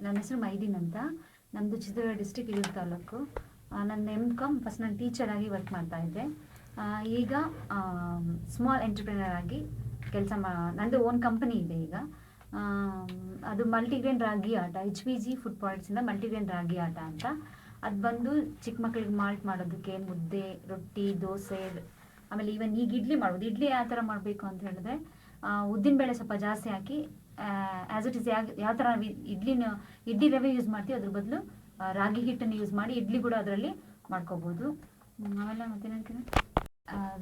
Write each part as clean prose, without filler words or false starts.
ನನ್ನ ಹೆಸರು ಮೈದೀನ್ ಅಂತ. ನಮ್ಮದು ಚಿತ್ರದುರ್ಗ ಡಿಸ್ಟಿಕ್ ಹಿರಿಯೂರು ತಾಲೂಕು. ನನ್ನ ಎಮ್.ಕಾಮ್ ಫಸ್ಟ್ ನಾನು ಟೀಚರ್ ಆಗಿ ವರ್ಕ್ ಮಾಡ್ತಾ ಇದ್ದೆ. ಈಗ ಸ್ಮಾಲ್ ಎಂಟರ್ಪ್ರಿನರ್ ಆಗಿ ನಂದು ಓನ್ ಕಂಪನಿ ಇದೆ ಈಗ. ಅದು ಮಲ್ಟಿಗ್ರೇನ್ ರಾಗಿ ಆಟ, HPG ಫುಡ್ ಪ್ರಾಡಕ್ಟ್ಸಿಂದ ಮಲ್ಟಿಗ್ರೇನ್ ರಾಗಿ ಆಟ ಅಂತ. ಅದು ಬಂದು ಚಿಕ್ಕ ಮಕ್ಕಳಿಗೆ ಮಾಲ್ಟ್ ಮಾಡೋದಕ್ಕೆ, ಮುದ್ದೆ, ರೊಟ್ಟಿ, ದೋಸೆ, ಆಮೇಲೆ ಈವನ್ ಈಗ ಇಡ್ಲಿ ಮಾಡ್ಬೋದು. ಇಡ್ಲಿ ಯಾವ ಥರ ಮಾಡಬೇಕು ಅಂತ ಹೇಳಿದ್ರೆ, ಉದ್ದಿನಬೇಳೆ ಸ್ವಲ್ಪ ಜಾಸ್ತಿ ಹಾಕಿ ಆ್ಯಸ್ ಇಟ್ ಇಸ್ ಯಾವ ಥರ ಇಡ್ಲಿ ರವೆ ಯೂಸ್ ಮಾಡ್ತೀವಿ, ಅದ್ರ ಬದಲು ರಾಗಿ ಹಿಟ್ಟನ್ನು ಯೂಸ್ ಮಾಡಿ ಇಡ್ಲಿ ಕೂಡ ಅದರಲ್ಲಿ ಮಾಡ್ಕೋಬೋದು. ಆಮೇಲೆ ಮತ್ತೇನಂತೀನಿ,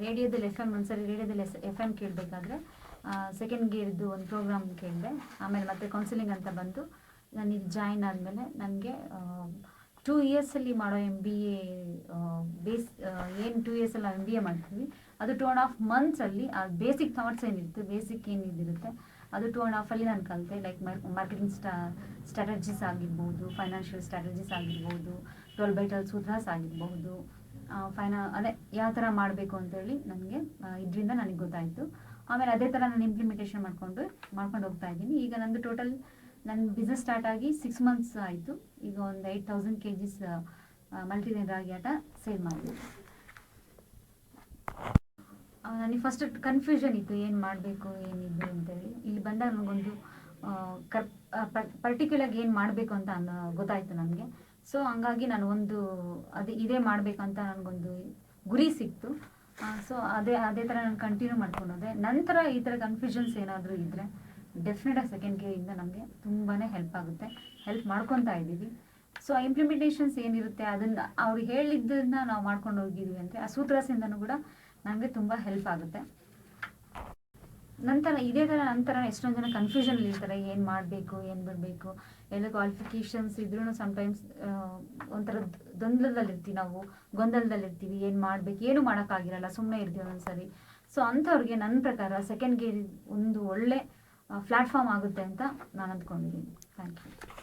ರೇಡಿಯೋದಲ್ಲಿ ಒಂದ್ಸರಿ ರೇಡಿಯೋದಲ್ಲಿ FM ಕೇಳಬೇಕಾದ್ರೆ ಸೆಕೆಂಡ್ ಗೇರ್ದು ಒಂದು ಪ್ರೋಗ್ರಾಮ್ ಕೇಳಿದೆ. ಆಮೇಲೆ ಮತ್ತೆ ಕೌನ್ಸಿಲಿಂಗ್ ಅಂತ ಬಂತು. ನಾನು ಇದು ಜಾಯಿನ್ ಆದಮೇಲೆ ನನಗೆ 2 ಇಯರ್ಸಲ್ಲಿ ಮಾಡೋ MBA ಏನು 2 ಇಯರ್ಸಲ್ಲಿ ನಾವು MBA ಮಾಡ್ತೀವಿ, ಅದು 2.5 ಮಂತ್ಸಲ್ಲಿ ಆ ಬೇಸಿಕ್ ಥಾಟ್ಸ್ ಏನಿರುತ್ತೆ, ಬೇಸಿಕ್ ಏನಿದಿರುತ್ತೆ ಅದು 2.5 ಅಲ್ಲಿ ನಾನು ಕಲಿತೆ. ಲೈಕ್ ಮಾರ್ಕೆಟಿಂಗ್ ಸ್ಟ್ರಾಟಜೀಸ್ ಆಗಿರ್ಬೋದು, ಫೈನಾನ್ಷಿಯಲ್ ಸ್ಟ್ರಾಟಜೀಸ್ ಆಗಿರ್ಬೋದು, 12/12 ಸೂತ್ರಾಸ್ ಆಗಿರ್ಬೋದು, ಅದೇ ಯಾವ ಥರ ಮಾಡಬೇಕು ಅಂತೇಳಿ ನನಗೆ ಇದರಿಂದ ನನಗೆ ಗೊತ್ತಾಯಿತು. ಆಮೇಲೆ ಅದೇ ಥರ ನಾನು ಇಂಪ್ಲಿಮೆಂಟೇಷನ್ ಮಾಡ್ಕೊಂಡು ಹೋಗ್ತಾ ಇದ್ದೀನಿ. ಈಗ ನಂದು ಟೋಟಲ್ ನನ್ನ ಬಿಸ್ನೆಸ್ ಸ್ಟಾರ್ಟ್ ಆಗಿ 6 ಮಂತ್ಸ್ ಆಯಿತು. ಈಗ ಒಂದು 8,000 kgs ಮಲ್ಟಿಗ್ರೇನ್ ರಾಗಿ ಆಟ ಸೇಲ್ ಮಾಡಿದೆ. ನನಗೆ ಫಸ್ಟ್ ಕನ್ಫ್ಯೂಷನ್ ಇತ್ತು, ಏನು ಮಾಡಬೇಕು ಏನಿದು ಅಂತೇಳಿ. ಇಲ್ಲಿ ಬಂದಾಗ ನನಗೊಂದು ಪರ್ಟಿಕ್ಯುಲರ್ಗೆ ಏನು ಮಾಡಬೇಕು ಅಂತ ಗೊತ್ತಾಯಿತು ನನಗೆ. ಸೊ ಹಂಗಾಗಿ ನಾನು ಇದೇ ಮಾಡಬೇಕು ಅಂತ ನನಗೊಂದು ಗುರಿ ಸಿಕ್ತು. ಸೊ ಅದೇ ಥರ ನಾನು ಕಂಟಿನ್ಯೂ ಮಾಡ್ಕೊಂಡು ಹೋದೆ. ನಂತರ ಈ ಥರ ಕನ್ಫ್ಯೂಷನ್ಸ್ ಏನಾದರೂ ಇದ್ದರೆ ಡೆಫಿನೆಟಾಗಿ ಸೆಕೆಂಡ್ ಗೇರಿಂದ ನಮಗೆ ತುಂಬಾ ಹೆಲ್ಪ್ ಮಾಡ್ಕೊತಾ ಇದ್ದೀವಿ. ಸೊ ಆ ಇಂಪ್ಲಿಮೆಂಟೇಷನ್ಸ್ ಏನಿರುತ್ತೆ ಅದನ್ನು ಅವ್ರು ಹೇಳಿದ್ದನ್ನು ನಾವು ಮಾಡ್ಕೊಂಡು ಹೋಗಿದ್ದೀವಿ ಅಂದರೆ ಆ ಸೂತ್ರಸಿಂದನೂ ಕೂಡ ನನಗೆ ತುಂಬ ಹೆಲ್ಪ್ ಆಗುತ್ತೆ. ಇದೇ ಥರ ನಂತರ ಎಷ್ಟೊಂದು ಜನ ಕನ್ಫ್ಯೂಷನಲ್ಲಿ ಇರ್ತಾರೆ, ಏನು ಮಾಡಬೇಕು ಏನು ಬಿಡಬೇಕು, ಎಲ್ಲ ಕ್ವಾಲಿಫಿಕೇಷನ್ಸ್ ಇದ್ರೂ ಸಮ್ಟೈಮ್ಸ್ ಒಂಥರ ಗೊಂದಲದಲ್ಲಿರ್ತೀವಿ, ಏನು ಮಾಡಬೇಕು, ಏನು ಮಾಡೋಕ್ಕಾಗಿರಲ್ಲ, ಸುಮ್ಮನೆ ಇರ್ತೀವಿ ಒಂದೊಂದ್ಸರಿ. ಸೊ ಅಂಥವ್ರಿಗೆ ನನ್ನ ಪ್ರಕಾರ ಸೆಕೆಂಡ್ ಗೇರ್ ಒಂದು ಒಳ್ಳೆ ಪ್ಲ್ಯಾಟ್ಫಾರ್ಮ್ ಆಗುತ್ತೆ ಅಂತ ನಾನು ಅಂದ್ಕೊಂಡಿದ್ದೀನಿ. Thank you.